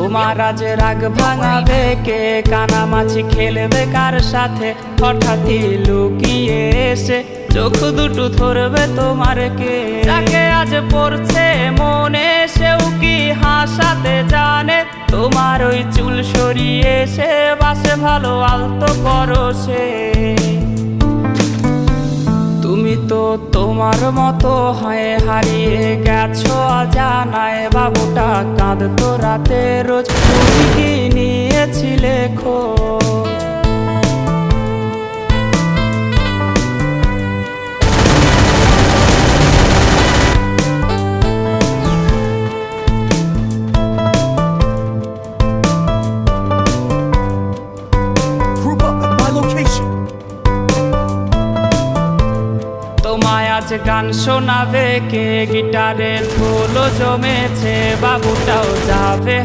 তোমার আজ রাগ ভাঙাবে কে? কানামাছি খেলবে কার সাথে? হঠাৎই লুকিয়ে এসে চোখ দুটো ধরবে তোমার কে? যাকে আজ পড়ছে মনে সেও কি হাসাতে জানে? তোমার ওই চুল সরিয়ে সে বাসে ভালো আলতো করো সে। তুমি তো তোমার মতো হয়ে হারিয়ে গেছো অজানায়। বাবুটা কাঁদতো রাতে রোজ, তুমি কি নিয়েছিলে খোঁজ? Group up at my location. তোমায় আজ গান শোনাবে কে? গিটারে ধুলো জমেছে, বাবুটাও যাবে।